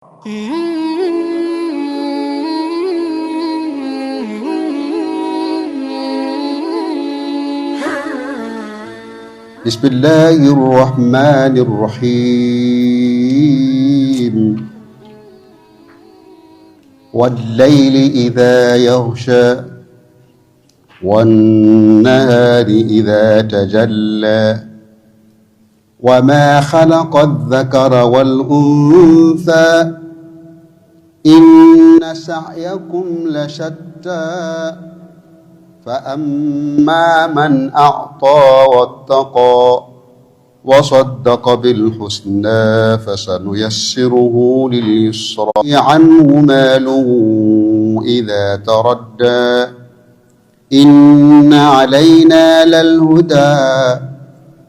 بسم الله الرحمن الرحيم والليل إذا يغشى والنهار إذا تجلى وما خلق الذكر والأنثى إن سعيكم لشتى فأما من أعطى واتقى وصدق بالحسنى فسنيسره لليسرى عنه ماله إذا تردى إن علينا للهدى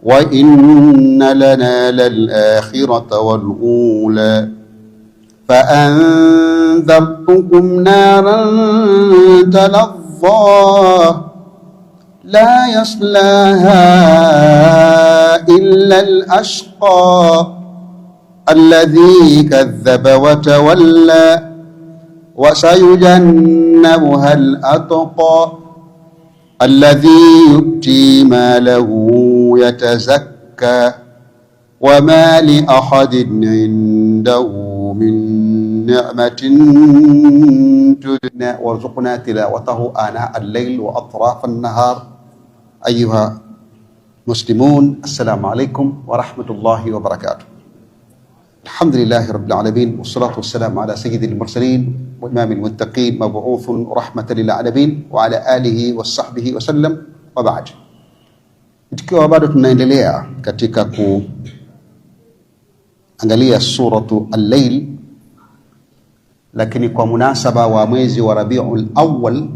وإن لنا للآخرة والأولى فأنذرتكم نارا تلظى لا يصلاها إلا الأشقى الذي كذب وتولى وسيجنبها الأتقى الذي يؤتي ماله يتزكى وما لأحد عنده من نعمة تجزى وارزقنا تلاوته آناء الليل وأطراف النهار. أيها المسلمون، السلام عليكم ورحمة الله وبركاته. الحمد لله رب العالمين والصلاة والسلام على سيد المرسلين وإمام المتقين مبعوث رحمة للعالمين وعلى آله وصحبه وسلم وبعد. Tukiwa bado tunaendelea katika kuangalia suratu Al-Layl, lakini kwa munasaba wa mwezi wa Rabiul Awwal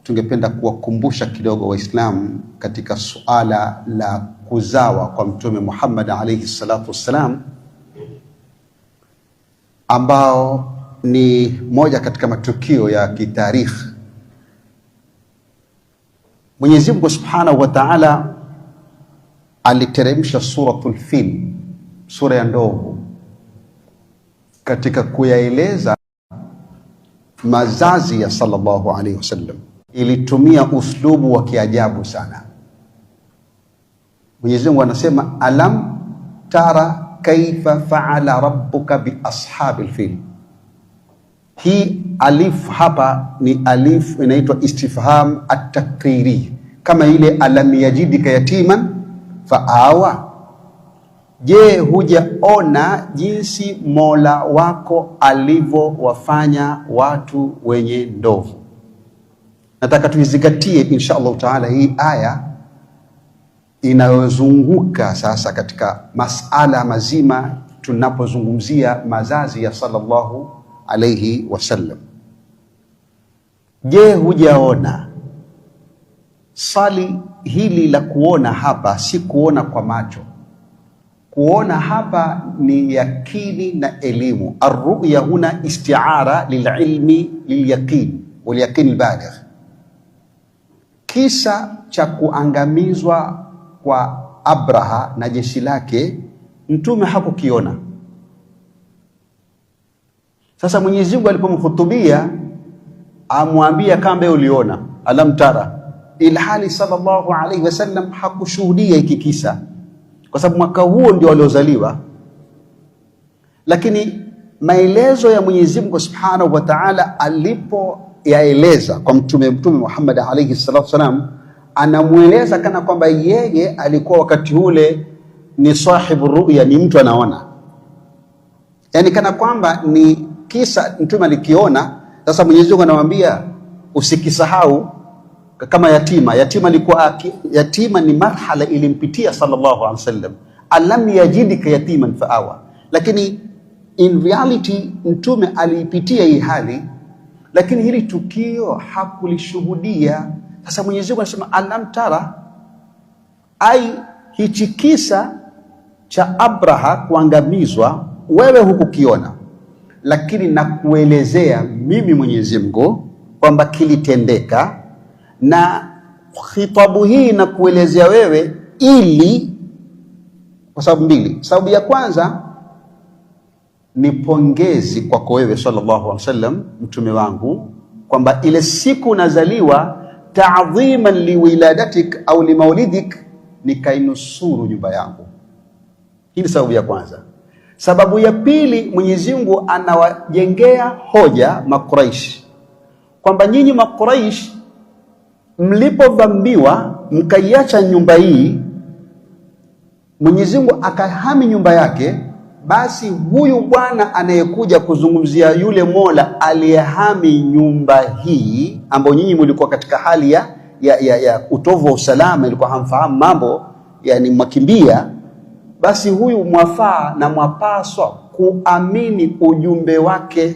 tungependa kuwakumbusha kidogo Waislamu katika suala la kuzawa kwa Mtume Muhammad alayhi salatu wassalam, ambao ni moja katika matukio ya kitarikhi. Mwenyezi Mungu Subhanahu wa Ta'ala aliteremsha suratul Fil, sura ya ndovu, katika kuyaeleza mazazi ya sallallahu alaihi wasallam. Ilitumia uslubu wa kiajabu sana. Mwenyezi Mungu anasema alam tara kaifa faala rabbuka bi ashabil fil. Hii alif hapa ni alif inaitwa istifham at-takriri, kama ile alam yajidika yatiman faawa. Je, hujaona jinsi Mola wako alivyowafanya watu wenye ndovu? Nataka tuizingatie insha Allah taala hii aya inayozunguka sasa katika masala mazima tunapozungumzia mazazi ya sallallahu alayhi wasallam. Je, hujaona? Swali hili la kuona hapa si kuona kwa macho. Kuona hapa ni yakini na elimu. Arruya huna isti'ara lililmi lilyaqin walyaqin albaligh. Kisa cha kuangamizwa kwa Abraha na jeshi lake Mtume hakukiona. Sasa Mwenyezi Mungu alipomhutubia amwambia kama uliona alam tara, ilhali sallallahu alaihi wasallam hakushuhudia hiki kisa kwa sababu mwaka huo ndio aliozaliwa. Lakini maelezo ya Mwenyezi Mungu Subhanahu wa Ta'ala alipoyaeleza kwa Mtume Muhammad alayhi salatu wasalam, anamueleza kana kwamba yeye alikuwa wakati ule ni sahibu ru'ya, ni mtu anaona, yani kana kwamba ni kisa Mtume alikiona. Sasa Mwenyezi Mungu anamwambia usikisahau. Kama yatima alikuwa yatima, ni marhala ilimpitia sallallahu alaihi wasallam, alam yajidika yatiman faawa. Lakini in reality Mtume alipitia hii hali, lakini hili tukio hakulishuhudia. Sasa Mwenyezi Mungu anasema alam tara, ai hichi kisa cha Abraha kuangamizwa wewe hukukiona, lakini nakuelezea mimi Mwenyezi Mungu kwamba kilitendeka, na khitabu hii na kuelezea wewe ili kwa sababu mbili. Sababu ya kwanza ni pongezi kwako wewe sallallahu alaihi wasallam, mtume wangu, kwamba ile siku unazaliwa ta'dhiman liwiladatik au limaulidik, nikainusuru nyumba yangu. Hii ni sababu ya kwanza. Sababu ya pili, Mwenyezi Mungu anawajengea hoja Makuraish kwamba nyinyi Makuraish mlipovambiwa mkaiacha nyumba hii, Mwenyezi Mungu akahami nyumba yake, basi huyu bwana anayekuja kuzungumzia yule Mola aliyehami nyumba hii, ambao nyinyi mlikuwa katika hali ya utovu wa usalama, ilikuwa hamfahamu mambo, yani mwakimbia, basi huyu mwafaa na mwapaswa kuamini ujumbe wake.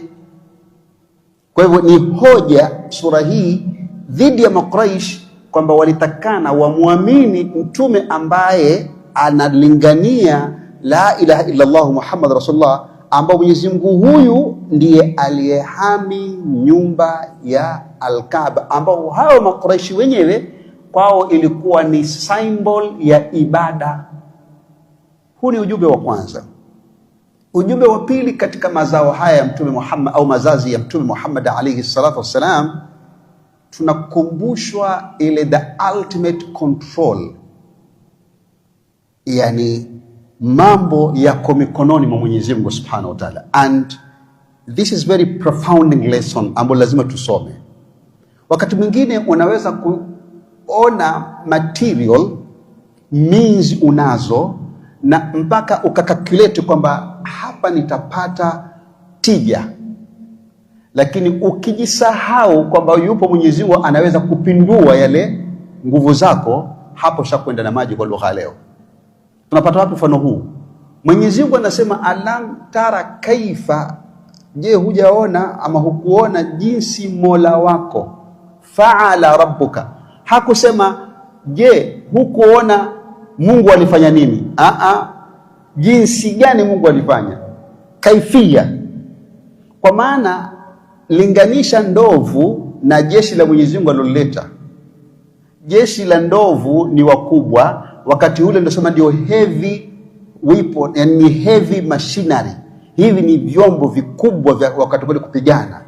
Kwa hivyo ni hoja sura hii dhidi ya Makuraish kwamba walitakana wamwamini mtume ambaye analingania la ilaha illa Allah Muhammad Rasulullah, ambao Mwenyezi Mungu huyu ndiye aliyehami nyumba ya Al-Kaaba, ambao hao Makuraishi wenyewe kwao ilikuwa ni symbol ya ibada. Huu ni ujumbe wa kwanza. Ujumbe wa pili katika mazao haya ya Mtume Muhammad au mazazi ya Mtume Muhammad alayhi salatu wassalam, tunakumbushwa ile the ultimate control, yani mambo yako mikononi mwa Mwenyezi Mungu Subhanahu wa Ta'ala. And this is very profound lesson ambayo lazima tusome. Wakati mwingine unaweza kuona material means unazo na mpaka ukakalculate kwamba hapa nitapata tija, lakini ukijisahau kwamba yupo Mwenyezi Mungu anaweza kupindua yale nguvu zako, hapo shakwenda na maji kwa lugha leo. Tunapata wapi mfano huu? Mwenyezi Mungu anasema alam tara kaifa, je hujaona ama hukuona jinsi Mola wako faala rabbuka. Hakusema je hukuona Mungu alifanya nini, jinsi gani Mungu alifanya, kaifia. Kwa maana linganisha ndovu na jeshi la Mwenyezi Mungu aliloleta. Jeshi la ndovu ni wakubwa, wakati ule ndio sema ndio heavy weapon, yani heavy machinery. Hivi ni vyombo vikubwa vya wakati ule kupigana.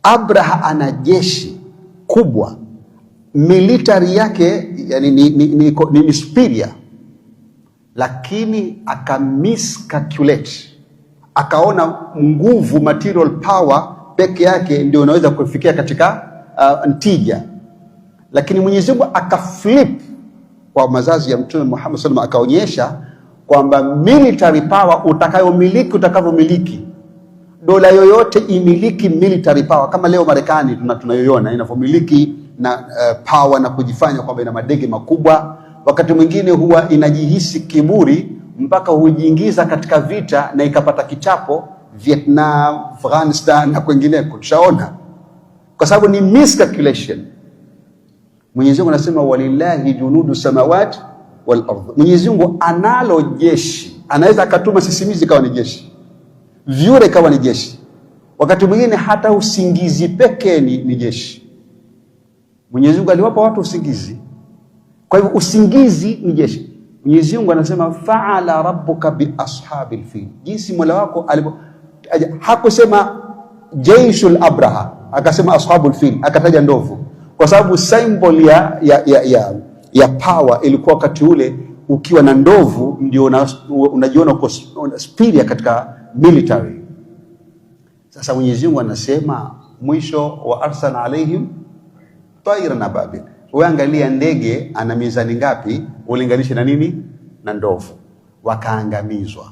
Abraha ana jeshi kubwa, military yake yani ni superior, lakini aka miscalculate, akaona nguvu material power peke yake ndio unaweza kufikia katika ntija. Lakini Mwenyezi Mungu akaflip kwa mazazi ya Mtume Muhammad sallallahu alaihi wasallam, akaonyesha kwamba military power utakavyomiliki dola yoyote imiliki military power, kama leo Marekani tunayoiona inavyomiliki na power na kujifanya kwamba ina madege makubwa. Wakati mwingine huwa inajihisi kiburi mpaka hujiingiza katika vita na ikapata kichapo Vietnam, Afghanistan na kwingineko. Tushaona kwa sababu ni miscalculation. Mwenyezi Mungu anasema walillahi junudu samawati wal ardh. Mwenyezi Mungu analo jeshi, anaweza akatuma sisimizi kawa ni jeshi, vyure kawa ni jeshi, wakati mwingine hata usingizi pekee ni jeshi. Mwenyezi Mungu aliwapa watu usingizi, kwa hivyo usingizi ni jeshi. Mwenyezi Mungu anasema fa'ala rabbuka bi ashabil fil, jinsi Mola wako alipo. Hakusema jaishul abraha, akasema ashabul fil, akataja ndovu, kwa sababu symbol ya power ilikuwa wakati ule ukiwa na ndovu ndio unajiona uko superior katika military. Sasa Mwenyezi Mungu anasema mwisho wa arsala alaihim tayran ababil. Wewe angalia ndege ana mizani ngapi ulinganishe na nini? Na ndovu. Wakaangamizwa.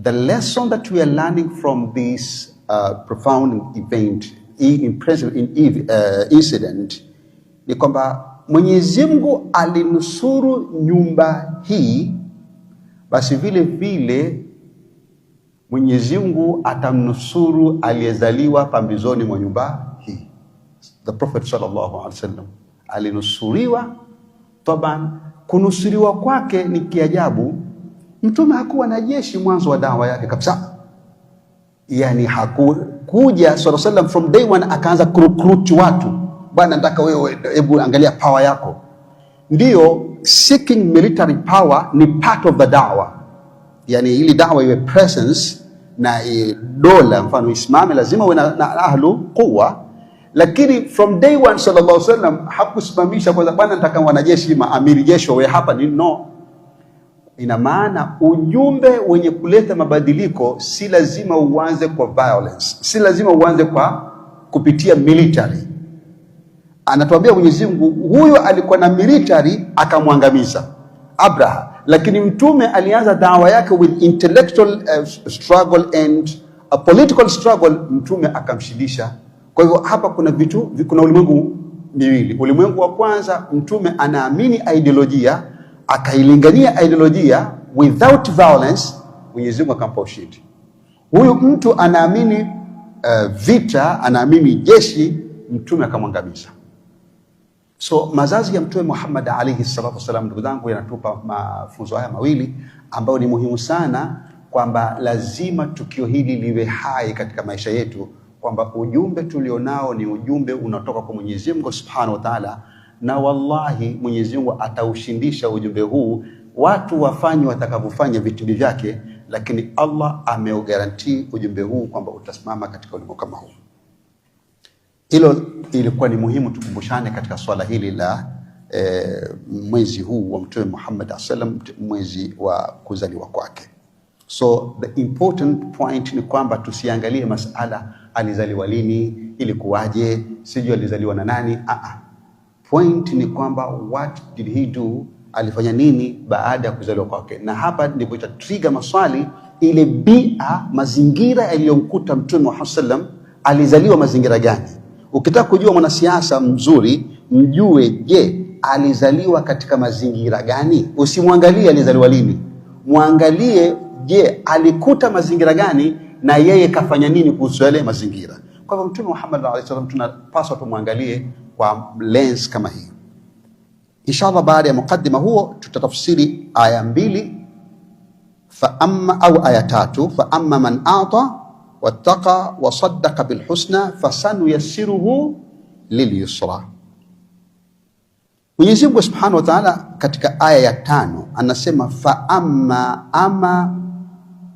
The lesson that we are learning from this profound event, incident, ni kwamba Mwenyezi Mungu alinusuru nyumba hii, basi vile vile Mwenyezi Mungu atamnusuru aliyezaliwa pambizoni mwa nyumba hii. The Prophet sallallahu alaihi wasallam alinusuriwa. Taban, kunusuriwa kwake ni kiajabu. Mtume hakuwa na jeshi mwanzo wa dawa yake kabisa. Yani hakuja sallallahu alaihi wasallam from day one akaanza kurecruit watu. Bwana nataka wewe, hebu angalia power yako. Ndio, seeking military power ni part of the da'wah. yani ili da'wa iwe presence na dola mfano isimame, lazima uwe na ahlu quwwa. Lakini from day one sallallahu alaihi wasallam hakusimamisha kwa bwana nataka wanajeshi maamiri jeshi wawe hapa, ni no. Ina maana ujumbe wenye kuleta mabadiliko si lazima uanze kwa violence, si lazima uanze kwa kupitia military. Anatuambia Mwenyezi Mungu huyo alikuwa na military akamwangamiza Abraha, lakini mtume alianza dawa yake with intellectual struggle and a political struggle, mtume akamshindisha. Kwa hivyo hapa kuna ulimwengu miwili. Ulimwengu wa kwanza, mtume anaamini ideolojia, akailingania ideolojia without violence, Mwenyezi Mungu akampa ushindi. Huyu mtu anaamini vita, anaamini jeshi, mtume akamwangamiza. So mazazi ya Mtume Muhammad alayhi salatu wasalam, ndugu zangu, yanatupa mafunzo haya mawili ambayo ni muhimu sana, kwamba lazima tukio hili liwe hai katika maisha yetu, kwamba ujumbe tulionao ni ujumbe unatoka kwa Mwenyezi Mungu Subhanahu wa Ta'ala, na wallahi Mwenyezi Mungu ataushindisha ujumbe huu, watu wafanye watakavyofanya vitu vyake, lakini Allah ameugarantii ujumbe huu kwamba utasimama katika ulimwengu kama huu. Hilo ilikuwa ni muhimu tukumbushane katika swala hili la mwezi huu wa Mtume Muhammad sallam, mwezi wa kuzaliwa kwake. So the important point ni kwamba tusiangalie masala alizaliwa lini, ilikuwaje, sijui alizaliwa na nani. Point ni kwamba what did he do, alifanya nini baada ya kuzaliwa kwake. Na hapa ndipo itatrigger maswali, ile bia, mazingira yaliyomkuta Mtume Muhammad sallam, alizaliwa mazingira gani? Ukitaka kujua mwanasiasa mzuri, mjue je, alizaliwa katika mazingira gani? Usimwangalie alizaliwa lini, muangalie je, alikuta mazingira gani na yeye kafanya nini kuhusu yale mazingira. Kwa hivyo Mtume Muhammad sallallahu alaihi wasallam tunapaswa tumwangalie kwa lens kama hii. Inshallah baada ya mukaddima huo tutatafsiri aya 2 au aya 3. Fa amma man a'ta wattaqa wa saddaqa bil husna fasanuyassiruhu lil yusra. Mwenyezi Mungu Subhanahu wa Ta'ala katika aya ya 5 anasema fa amma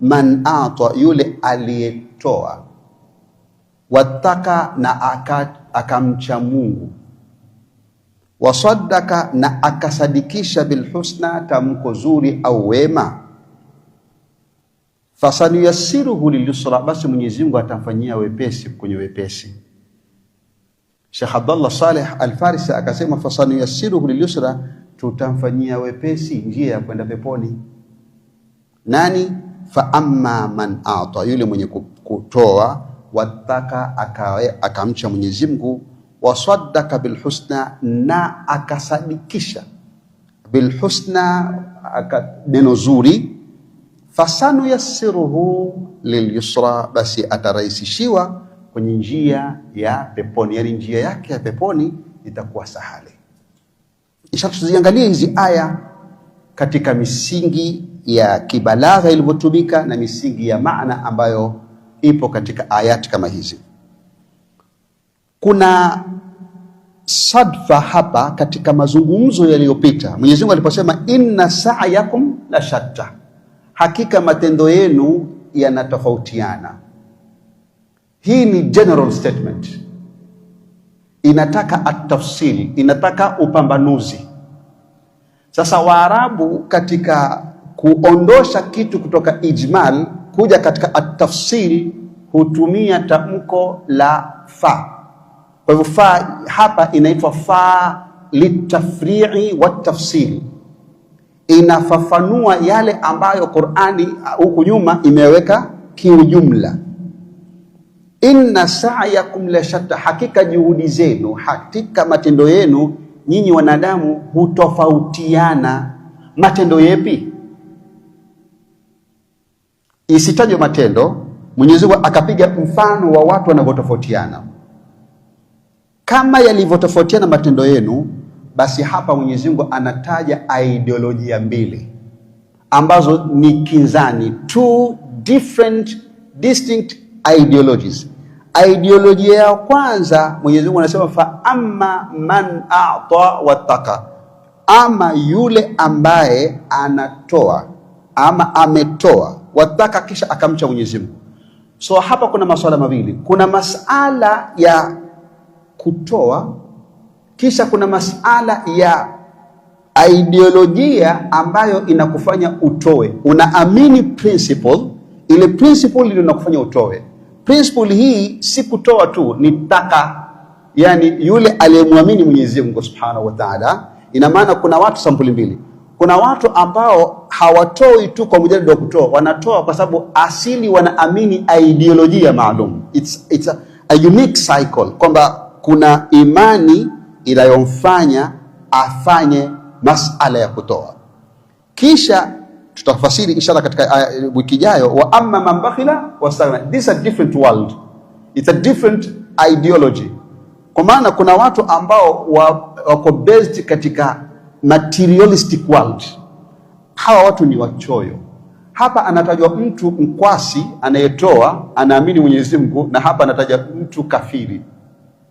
man a'ta, yule aliyetoa, wattaka, na akamcha Mungu, wasaddaka, na akasadikisha bilhusna, tamko zuri au wema, fasanuyassiruhu lilyusra, basi Mwenyezi Mungu atamfanyia wepesi kwenye wepesi. Sheikh Abdullah Saleh Al-Farisi akasema fasanuyassiruhu lilyusra, tutamfanyia wepesi njia ya kwenda peponi. Nani? Fa amma man a'ta, yule mwenye kutoa, wattaka, akamcha Mwenyezi Mungu, wasaddaka bilhusna, na akasadikisha bilhusna, neno zuri, fasanuyassiruhu lilyusra, basi atarahisishiwa kwenye njia ya peponi, yani njia yake ya peponi itakuwa sahali. Inshallah tuziangalie hizi aya katika misingi ya kibalagha ilivyotumika na misingi ya maana ambayo ipo katika ayati kama hizi. Kuna sadfa hapa katika mazungumzo yaliyopita. Mwenyezi Mungu aliposema inna sa'yakum la shatta, hakika matendo yenu yanatofautiana. Hii ni general statement, inataka atafsiri, inataka upambanuzi. Sasa Waarabu katika kuondosha kitu kutoka ijmal kuja katika atafsiri hutumia tamko la fa. Kwa hivyo fa hapa inaitwa fa litafri'i wa tafsiri, inafafanua yale ambayo Qur'ani huku nyuma imeweka kiujumla. Inna sa'yakum la shatta, hakika juhudi zenu, hakika matendo yenu nyinyi wanadamu hutofautiana. Matendo yepi? Isitajwe matendo, Mwenyezi Mungu akapiga mfano wa watu wanavyotofautiana. Kama yalivyotofautiana matendo yenu, basi hapa Mwenyezi Mungu anataja ideolojia mbili ambazo ni kinzani, two different distinct ideologies. Ideolojia ya kwanza Mwenyezi Mungu anasema fa amma man a'ta wattaqa, ama yule ambaye anatoa, ama ametoa, wataka kisha akamcha Mwenyezi Mungu. So hapa kuna masuala mawili, kuna masala ya kutoa, kisha kuna masala ya ideolojia ambayo inakufanya utoe. Unaamini principle, ile principle ndio inakufanya utoe. Principle hii si kutoa tu, ni taka, yani yule aliyemwamini Mwenyezi Mungu Subhanahu wa Ta'ala. Ina maana kuna watu sampuli mbili. Kuna watu ambao hawatoi tu kwa mujarrad wa kutoa, wanatoa kwa sababu asili wanaamini ideolojia maalum. It's a unique cycle, kwamba kuna imani inayomfanya afanye masala ya kutoa. Kisha tutafasiri inshallah katika wiki ijayo, wa amma man bakhila wastaghna. This is a different world, it's a different ideology. Kwa maana kuna watu ambao wako based katika materialistic world. Hawa watu ni wachoyo. Hapa anatajwa mtu mkwasi anayetoa, anaamini Mwenyezi Mungu, na hapa anataja mtu kafiri.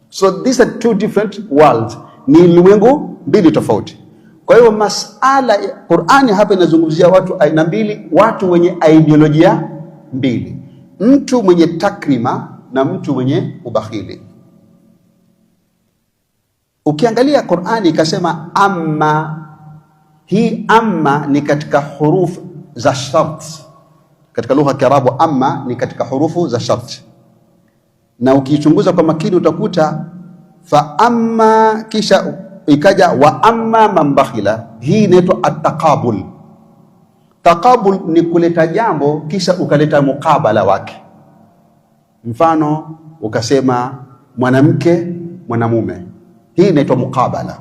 So these are two different worlds, ni ulimwengu mbili tofauti. Kwa hiyo masala ya Qur'ani hapa inazungumzia watu aina mbili, watu wenye ideolojia mbili, mtu mwenye takrima na mtu mwenye ubakhili. Ukiangalia Qur'ani ikasema amma, hii amma ni katika hurufu za shart. Katika lugha ya Kiarabu amma ni katika hurufu za shart, na ukichunguza kwa makini utakuta fa amma, kisha ikaja wa amma man bakhila. Hii inaitwa at-taqabul. Taqabul ni kuleta jambo kisha ukaleta mukabala wake. Mfano ukasema mwanamke mwanamume, hii inaitwa mukabala.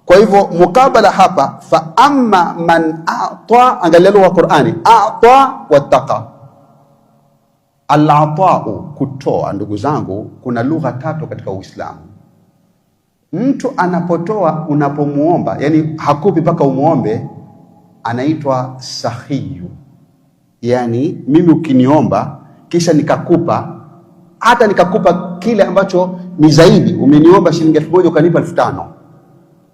Kwa hivyo mukabala hapa, fa amma man a'ta, angalia lugha Qur'ani, a'ta wattaqa. Al-ata'u, kutoa. Ndugu zangu, kuna lugha tatu katika Uislamu. Mtu anapotoa, unapomuomba, yani hakupi mpaka umuombe, anaitwa sahiyu. Yani mimi ukiniomba kisha nikakupa, hata nikakupa kile ambacho ni zaidi, umeniomba shilingi 1000 ukanipa 5000,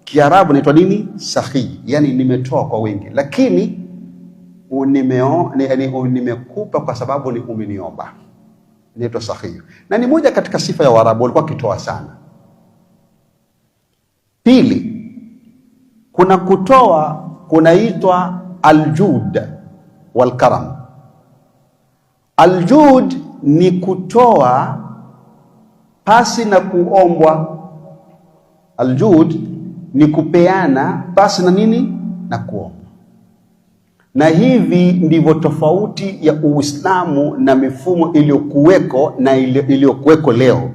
Kiarabu inaitwa nini? Sahihi. Yani nimetoa kwa wingi, lakini nimekupa kwa sababu ni umeniomba, inaitwa sahihi. Na ni moja katika sifa ya Waarabu, walikuwa kitoa sana. Pili, kuna kutoa kunaitwa aljud wal karam. Aljud ni kutoa pasi na kuombwa. Aljud ni kupeana pasi na nini? Na kuomba. Na hivi ndivyo tofauti ya Uislamu na mifumo iliyokuweko na iliyokuweko leo.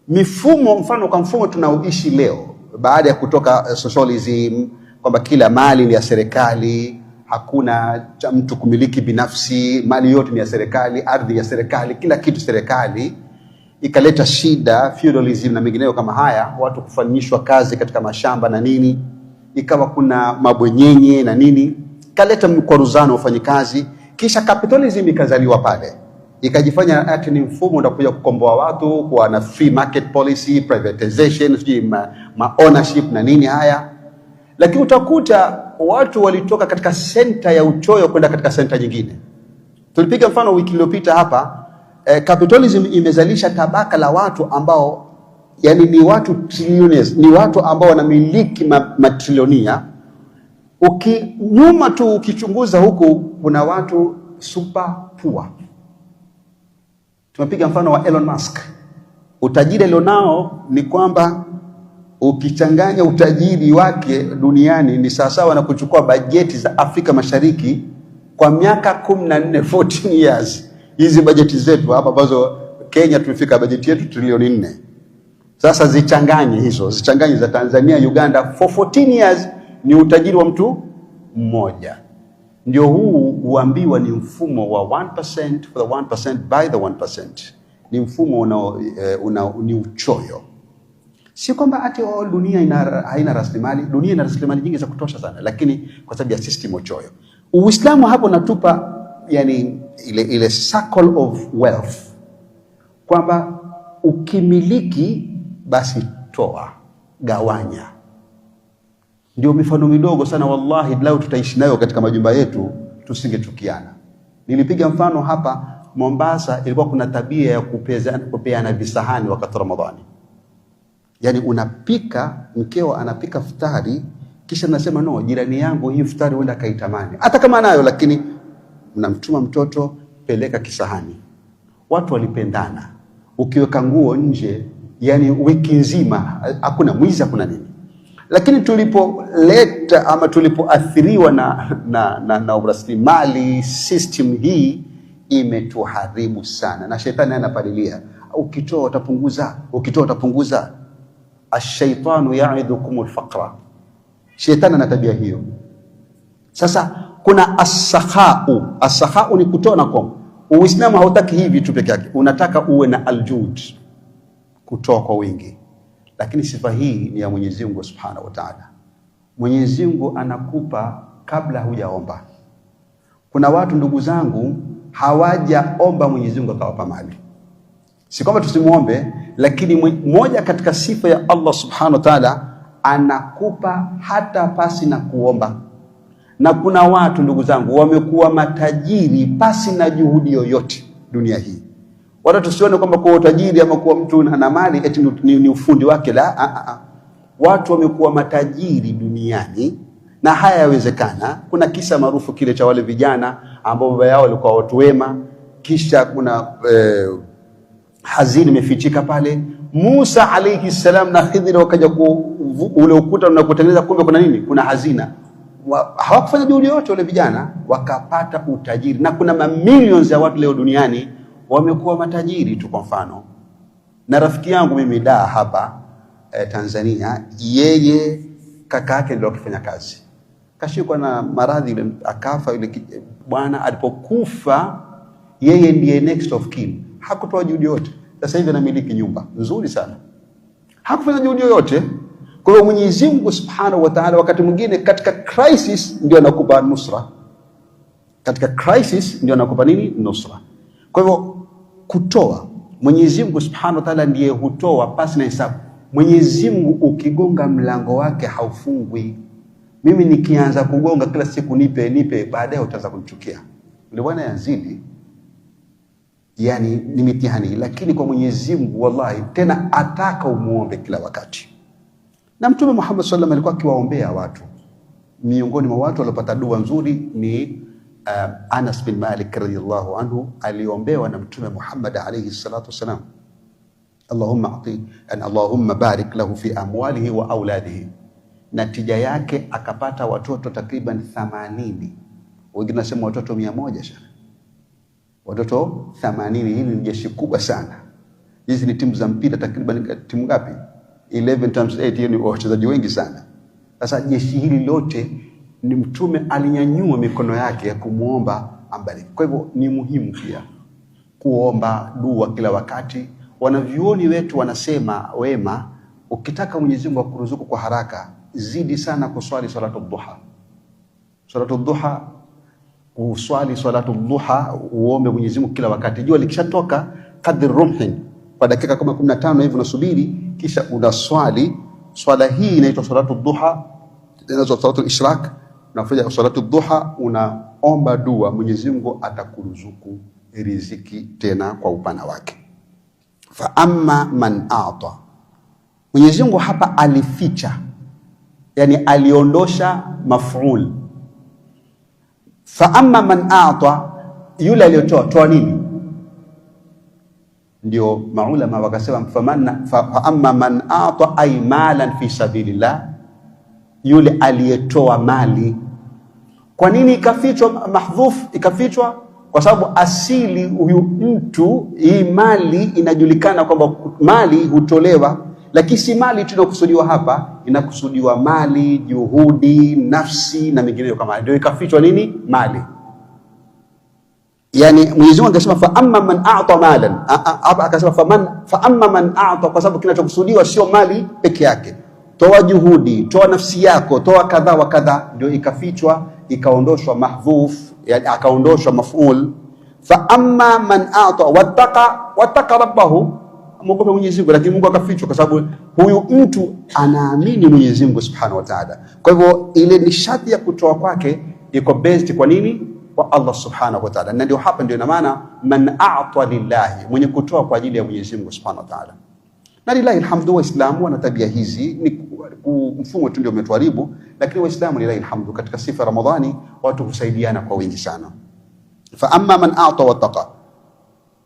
Mifumo, mfano kwa mfumo tunaoishi leo baada ya kutoka socialism, kwamba kila mali ni ya serikali, hakuna cha mtu kumiliki binafsi, mali yote ni ya serikali, ardhi ya serikali, kila kitu serikali, ikaleta shida, feudalism na mengineyo kama haya, watu kufanyishwa kazi katika mashamba na nini, ikawa kuna mabwenyenye na nini, kaleta mkwaruzano ufanyikazi. Kisha capitalism ikazaliwa pale, ikajifanya ati ni mfumo unakuja kukomboa watu kwa na free market policy, privatization, ownership na nini haya. Lakini utakuta watu walitoka katika senta ya uchoyo kwenda katika senta nyingine. Tulipiga mfano wiki iliyopita hapa, capitalism imezalisha tabaka la watu ambao yani ni watu trillionaires, ni watu ambao wanamiliki matrilionia. Nyuma tu ukichunguza huku kuna watu super poor. Tumepiga mfano wa Elon Musk. Utajiri alionao ni kwamba ukichanganya utajiri wake duniani ni sawasawa na kuchukua bajeti za Afrika Mashariki kwa miaka 14 years. Hizi bajeti zetu hapa ambazo Kenya tumefika bajeti yetu trilioni 4. Sasa zichanganye hizo, zichanganye za Tanzania, Uganda for 14 years, ni utajiri wa mtu mmoja. Ndio huu huambiwa ni mfumo wa 1% for the 1% by the 1%. Ni mfumo ni uchoyo. Si kwamba ati dunia haina rasilimali. Dunia ina rasilimali nyingi za kutosha sana, lakini kwa sababu ya system uchoyo. Uislamu hapo natupa yani ile circle of wealth, kwamba ukimiliki basi toa, gawanya. Ndio mifano midogo sana wallahi, lao tutaishi nayo katika majumba yetu, tusingechukiana. Nilipiga mfano hapa Mombasa, ilikuwa kuna tabia ya kupeana visahani wakati Ramadhani. Yani unapika, mkeo anapika futari, kisha nasema no, jirani yangu hii futari wenda kaitamani, hata kama nayo, lakini mnamtuma mtoto, peleka kisahani. Watu walipendana. Ukiweka nguo nje, yani wiki nzima hakuna mwizi, hakuna nini. Lakini tulipoleta ama tulipoathiriwa na uraslimali, system hii imetuharibu sana, na shetani anapalilia, ukitoa utapunguza, ukitoa utapunguza. Ash-shaytanu ya'idukum al-faqra. Shetani ana tabia hiyo. Sasa kuna as-sakhau. As-sakhau ni kutoa na kuomba. Uislamu hautaki hivi tu peke yake, unataka uwe na aljud, kutoa kwa wingi. Lakini sifa hii ni ya Mwenyezi Mungu Subhanahu wa Ta'ala. Mwenyezi Mungu anakupa kabla hujaomba. Kuna watu ndugu zangu hawajaomba Mwenyezi Mungu akawapa mali. Si kwamba tusimuombe, lakini moja katika sifa ya Allah Subhanahu wa Ta'ala, anakupa hata pasi na kuomba. Na kuna watu ndugu zangu wamekuwa matajiri pasi na juhudi yoyote dunia hii. Wala tusione kwamba kwa utajiri ama kwa mtu ana mali eti ni ufundi wake, la. Watu wamekuwa matajiri duniani na haya yawezekana. Kuna kisa maarufu kile cha wale vijana ambao baba yao walikuwa watu wema, kisha kuna hazina imefichika pale. Musa alayhi salam na Khidr wakaja ule ukuta na kutengeneza, kumbe kuna nini? Kuna hazina. Hawakufanya juhudi yote wale vijana, wakapata utajiri. Na kuna mamilions ya watu leo duniani wamekuwa matajiri tu. Kwa mfano, na rafiki yangu mimi hapa Tanzania, yeye kaka yake ndio akifanya kazi, kashikwa na maradhi ile, akafa yule bwana. Alipokufa yeye ndiye next of kin, hakutoa juhudi yote. Sasa hivi anamiliki nyumba nzuri sana, hakufanya juhudi yote. Kwa hiyo Mwenyezi Mungu Subhanahu wa Ta'ala wakati mwingine katika crisis ndio anakupa nusra. Katika crisis ndio anakupa nini? Nusra. Kwa hivyo kutoa, Mwenyezi Mungu Subhanahu wa Ta'ala ndiye hutoa pasi na hesabu. Mwenyezi Mungu ukigonga mlango wake haufungwi. Mimi nikianza kugonga kila siku nipe, baadaye utaanza kunichukia. Ndio bwana yazidi. Yani ni mitihani, lakini kwa Mwenyezi Mungu wallahi tena ataka umuombe kila wakati. Na Mtume Muhammad sallallahu alaihi wasallam alikuwa akiwaombea watu. Miongoni mwa watu waliopata dua nzuri ni Anas bin Malik radhiyallahu anhu, aliombewa na Mtume Muhammad alayhi salatu wasalam, Allahumma barik lahu fi amwalihi wa auladihi. Natija yake akapata watoto takriban 80. Wengine nasema watoto 100 sana. Watoto 80. Hili ni jeshi kubwa sana. Hizi ni timu za mpira takriban timu ngapi? 11 times 8, hiyo ni wachezaji wengi sana. Sasa jeshi hili lote ni Mtume alinyanyua mikono yake ya kumuomba ambariki. Kwa hivyo ni muhimu pia kuomba dua kila wakati. Wanavyuoni wetu wanasema wema, ukitaka Mwenyezi Mungu akuruzuku kwa haraka, zidi sana kuswali salatu dhuha. Salatu dhuha, uswali salatu dhuha, uombe Mwenyezi Mungu kila wakati. Jua likishatoka kadri rumhin, kwa dakika kama 15 hivi unasubiri, kisha unaswali. Swala hii inaitwa salatu dhuha, inaitwa salatu ishraq. Unafanya salatu dhuha, unaomba dua, Mwenyezi Mungu atakuruzuku riziki tena kwa upana wake. Fa amma man a'ta, Mwenyezi Mungu hapa alificha, yani aliondosha maf'ul. Fa amma man a'ta, yule aliyotoa, toa nini? Ndio maulama wakasema fa amma man a'ta ay malan fi sabilillah, yule aliyetoa mali. Kwa nini ikafichwa mahdhuf? Ikafichwa kwa sababu asili huyu mtu, hii mali inajulikana kwamba mali hutolewa, lakini si mali tunakusudiwa hapa, inakusudiwa mali, juhudi, nafsi na mengineyo kama. Ndio ikafichwa nini? Mali. Yani Mwenyezi Mungu akasema fa amma man a'ta malan, hapa akasema fa amma man a'ta, kwa sababu kinachokusudiwa sio mali peke yake. Toa juhudi, toa nafsi yako, toa kadha wa kadha. Ndio ikafichwa, ikaondoshwa mahdhuf, yani akaondoshwa maf'ul. Fa amma man a'ta wattaqa rabbahu, muogope Mwenyezi Mungu. Lakini Mungu akafichwa kwa sababu huyu mtu anaamini Mwenyezi Mungu Subhanahu wa Ta'ala. Kwa hivyo ile nishati ya kutoa kwake iko based kwa nini? wa Allah subhanahu wa ta'ala. Na ndio hapa ndio ina maana man a'ta lillahi, mwenye kutoa kwa ajili ya Mwenyezi Mungu subhanahu wa ta'ala. Na lillahi alhamdu, Waislamu wana tabia hizi, ni mfumo tu ndio umetuharibu, lakini Waislamu lillahi alhamdu katika sifa Ramadhani watu husaidiana kwa wingi sana. Fa amma man a'ta wattaqa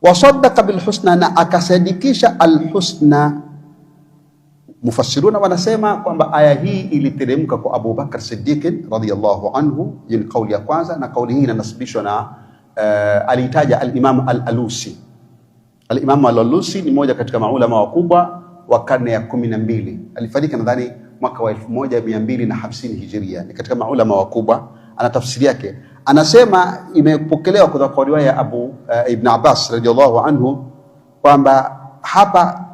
wa saddaqa bil husna, na akasadikisha al husna. Mufassiruna wanasema kwamba aya hii iliteremka kwa Abu Bakar Siddiq radhiyallahu anhu, ni kauli ya kwanza, na kauli hii inasibishwa na alitaja al-Imam al-Alusi. Al-Imam al-Alusi ni mmoja katika maulama wakubwa wa karne ya 12, alifariki nadhani mwaka wa 1250 Hijria. Ni katika maulama wakubwa. Ana tafsiri yake, anasema imepokelewa kutoka riwaya ya Abu Ibn Abbas radhiyallahu anhu kwamba hapa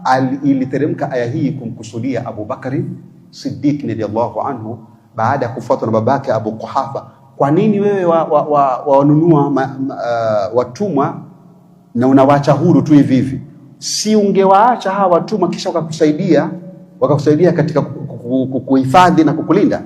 iliteremka aya hii kumkusudia Abu Bakari Siddiq radhiyallahu anhu baada ya kufuatwa na babake Abu Quhafa. Kwa nini wewe wanunua watumwa na unawaacha huru tu hivi hivi? Si ungewaacha hawa watumwa kisha wakakusaidia katika kuhifadhi na kukulinda?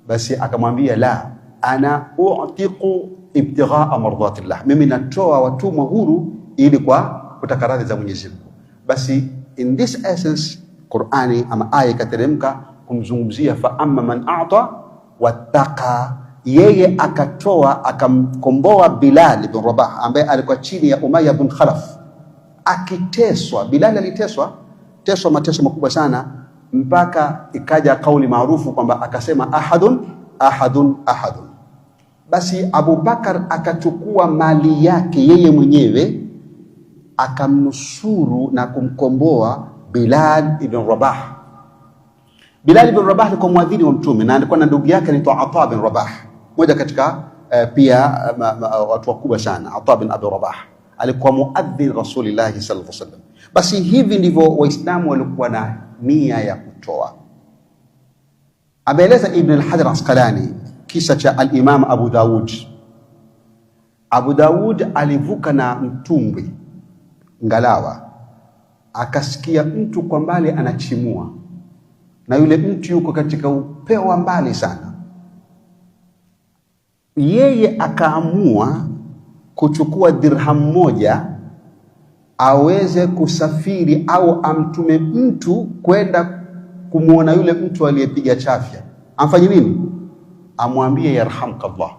Basi akamwambia, la, ana u'tiqu ibtigha'a mardatillah, mimi natoa watumwa huru ili kwa kutaka radhi za Mwenyezi Mungu. Basi in this essence Qur'ani ama aya ikateremka kumzungumzia fa amma man a'ta wattaqa, yeye akatoa akamkomboa Bilal ibn Rabah ambaye alikuwa chini ya Umayya ibn Khalaf akiteswa. Bilal aliteswa mateso makubwa sana, mpaka ikaja kauli maarufu kwamba akasema ahadun ahadun ahadun. Basi Abu Bakar akachukua mali yake yeye mwenyewe akamnusuru na kumkomboa Bilal ibn Rabah. Bilal ibn Rabah alikuwa muadhini wa Mtume na alikuwa na ndugu yake anaitwa Ata ibn Rabah, moja katika pia watu wakubwa sana. Ata ibn Abi Rabah alikuwa muadhin Rasulillah sallallahu alaihi wasallam. Basi hivi ndivyo Waislamu walikuwa na nia ya kutoa. Ameeleza Ibn al-Hajar Asqalani kisa cha al-Imam Abu Daud. Abu Daud alivuka na mtumbwi ngalawa, akasikia mtu kwa mbali anachimua, na yule mtu yuko katika upeo wa mbali sana. Yeye akaamua kuchukua dirham moja aweze kusafiri au amtume mtu kwenda kumuona yule mtu aliyepiga chafya. Amfanye nini? Amwambie yarhamkallah.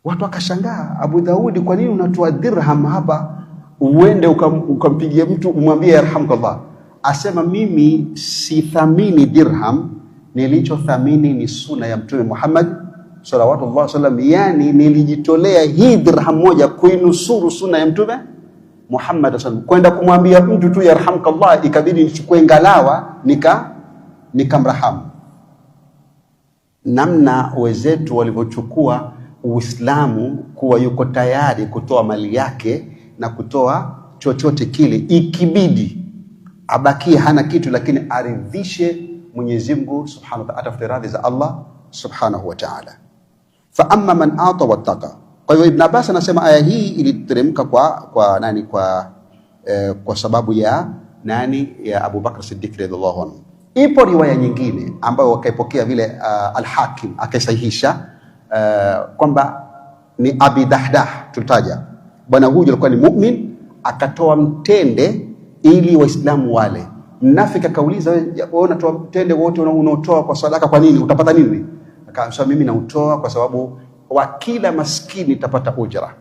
Watu wakashangaa, Abu Daudi, kwa nini unatoa dirham hapa uende ukampigie mtu umwambie yarhamkallah? Asema, mimi sithamini dirham, nilichothamini ni sunna ya Mtume Muhammad sallallahu alaihi wasallam. Yani nilijitolea hii dirham moja kuinusuru sunna ya Mtume Muhammad sallallahu alaihi wasallam. Kwenda kumwambia mtu tu yarhamkallah, ikabidi nichukue ngalawa nikamrahamu. Namna wenzetu walivyochukua Uislamu kuwa yuko tayari kutoa mali yake na kutoa chochote kile, ikibidi abakie hana kitu, lakini aridhishe Mwenyezi Mungu subhanahu wa ta'ala, atafute radhi za Allah subhanahu wa ta'ala. Fa amma man ata wattaqa. Kwa hiyo Ibn Abbas anasema aya hii iliteremka kwa sababu ya ya Abu Bakr Siddiq radhiallahu anhu. Ipo riwaya nyingine ambayo wakaipokea vile al-Hakim akaisahihisha kwamba ni Abi Dahdah tulitaja. Bwana huyu alikuwa ni mu'min, akatoa mtende ili Waislamu wale. Mnafiki akauliza, wewe unatoa mtende wote unaotoa kwa sadaka, kwa nini? Utapata nini? Akasema, mimi nautoa kwa sababu wa kila maskini tapata ujra.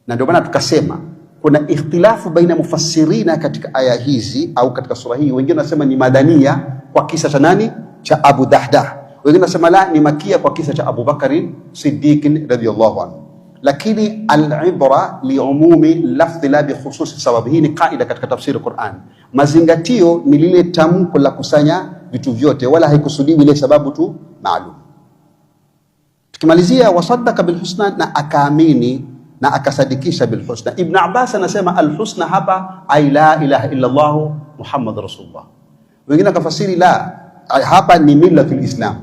Na ndio maana tukasema kuna ikhtilafu baina mufassirina katika aya hizi au katika sura hii. Wengine wanasema ni madania kwa kisa cha nani? Cha Abu Dahdah. Wengine wanasema la, ni makia kwa kisa cha Abu Bakari Siddiq radhiyallahu anhu. Lakini al-ibra li umumi lafdhi la bi khususi sabab. Hii ni kaida katika tafsiri Qur'an. Mazingatio ni lile tamko la kusanya vitu vyote, wala haikusudiwi ile sababu tu maalum. Tukimalizia wasaddaka bil husna, na akaamini na akasadikisha bil husna. Ibn Abbas anasema al husna hapa ay la ilaha illa Allah Muhammad Rasulullah. Wengine akafasiri la, hapa ni millatul Islam,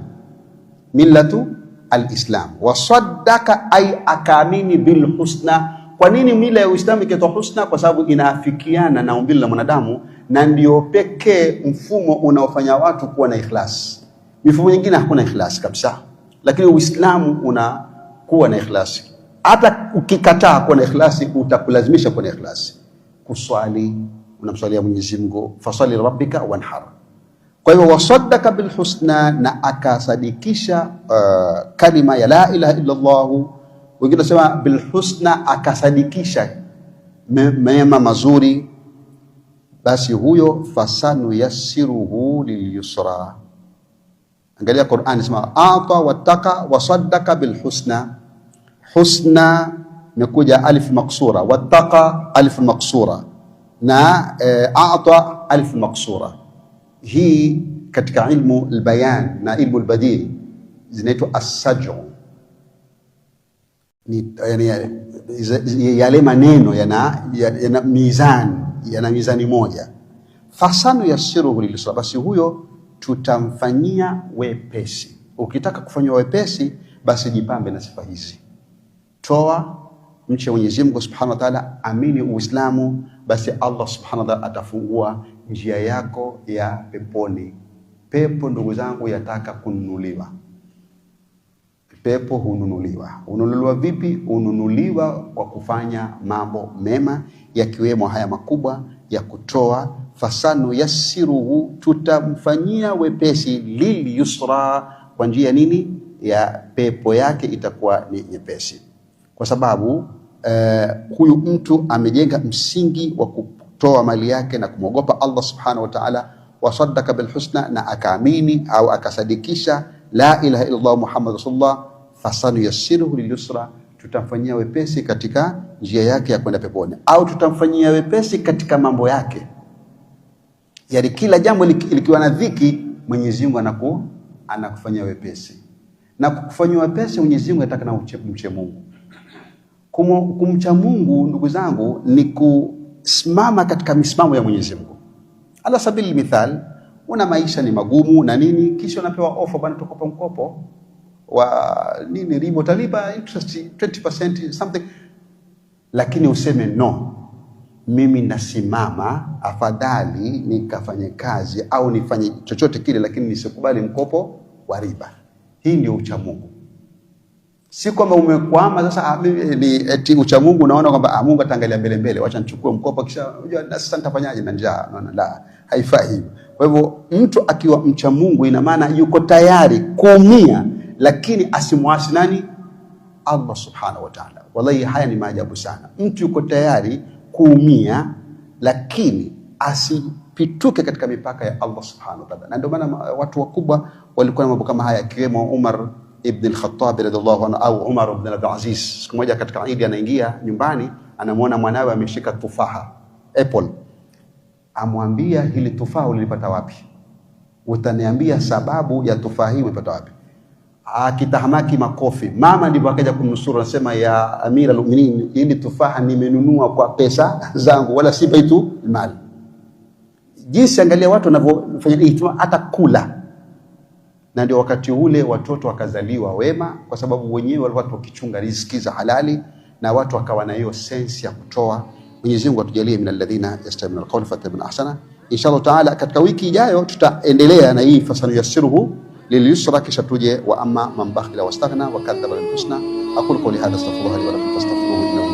millatu al-Islam. Wasaddaka ay akaamini bil husna. Kwa nini mila ya Uislamu ikitoa husna? Kwa sababu inaafikiana na umbile la mwanadamu, na ndio pekee mfumo unaofanya watu kuwa na ikhlas. Mifumo nyingine hakuna ikhlas kabisa, lakini Uislamu kuwa na ikhlasi. Hata ukikataa kuwa na ikhlasi, utakulazimisha kuwa na ikhlasi. Kuswali, unamswalia Mwenyezi Mungu, fasali rabbika wanhar. Kwa hivyo wasaddaka bilhusna, na akasadikisha kalima ya la ilaha illa Allah. Wengine wasema bilhusna, akasadikisha mema mazuri, basi huyo fasanu yassiruhu lilyusra. Angalia Qur'an, sema ata wattaqa wasaddaka bilhusna. Husna imekuja alif maksura, wattaqa alif maksura, na ata alif maksura. Hii katika ilmu albayan na ilmu albadii zinaitwa as-saj'u. Ni yani yale maneno yana mizani moja. Fasanu yassiruhu lilisra, basi huyo tutamfanyia wepesi. Ukitaka kufanywa wepesi, basi jipambe na sifa hizi. Toa, mche Mwenyezi Mungu Subhanahu wa Ta'ala, amini Uislamu, basi Allah Subhanahu wa Ta'ala atafungua njia yako ya peponi. Pepo ndugu zangu yataka kununuliwa. Pepo hununuliwa. Ununuliwa vipi? Ununuliwa kwa kufanya mambo mema, yakiwemo haya makubwa ya kutoa. Fasanu yassiruhu, tutamfanyia wepesi, lil yusra, kwa njia nini? Ya pepo yake itakuwa ni nyepesi. Kwa sababu huyu mtu amejenga msingi wa kutoa mali yake na kumwogopa Allah Subhanahu wa Ta'ala, wasaddaka bilhusna, na akaamini au akasadikisha la ilaha illa Allah Muhammad Rasulullah, fasanu yassiruhu lilyusra, tutamfanyia wepesi katika njia yake ya kwenda peponi, au tutamfanyia wepesi katika mambo yake. Yani kila jambo likiwa na dhiki, Mwenyezi Mungu anakufanyia wepesi. Na kukufanyia wepesi Mwenyezi Mungu anataka na umche Mungu. Kumcha Mungu ndugu zangu ni kusimama katika misimamo ya Mwenyezi Mungu. Ala sabili mithal, una maisha ni magumu na nini, kisha unapewa offer, bana tukopa mkopo wa nini, riba utalipa interest 20% something, lakini useme no, mimi nasimama, afadhali nikafanye kazi au nifanye chochote kile, lakini nisikubali mkopo wa riba. Hii ndio ucha Mungu. Si kwamba umekwama sasa ni eti ucha Mungu unaona kwamba Mungu ataangalia mbele, wacha nichukue mkopo kisha unajua na sasa nitafanyaje na njaa. La, haifai hivyo. Kwa hivyo mtu akiwa mcha Mungu, ina maana yuko tayari kuumia, lakini asimwasi nani? Allah Subhanahu wa Ta'ala. Wallahi haya ni maajabu sana. Mtu yuko tayari kuumia, lakini asipituke katika mipaka ya Allah Subhanahu wa Ta'ala. Na ndio maana watu wakubwa walikuwa na mambo kama haya, kiwemo Umar ibn al-Khattab radhiallahu anhu, au Umar ibn Abdul Aziz. Siku moja katika Eid anaingia nyumbani, anamuona mwanawe ameshika tufaha, apple. Amwambia, hili tufaha ulipata wapi? Utaniambia sababu ya tufaha hii ulipata wapi? Akitahamaki makofi. Mama ndipo akaja kumnusuru, anasema, ya Amira al-Mu'minin, hili tufaha nimenunua kwa pesa zangu, wala si baitu mali. Jinsi angalia watu wanavyofanya ihtima, hata kula. Na ndio wakati ule watoto wakazaliwa wema, kwa sababu wenyewe walikuwa wakichunga riziki za halali, na watu wakawa na hiyo sense ya kutoa. Mwenyezi Mungu atujalie min alladhina yastami'una alqawla fayattabi'una ahsana. Inshallah taala katika wiki ijayo tutaendelea na hii fasanu yassiruhu lilyusra, kisha tuje wa amma man bakhila wastaghna wa kadhaba bil husna. Aqulu qawli hadha astaghfirullah li wa lakum fastaghfiruhu.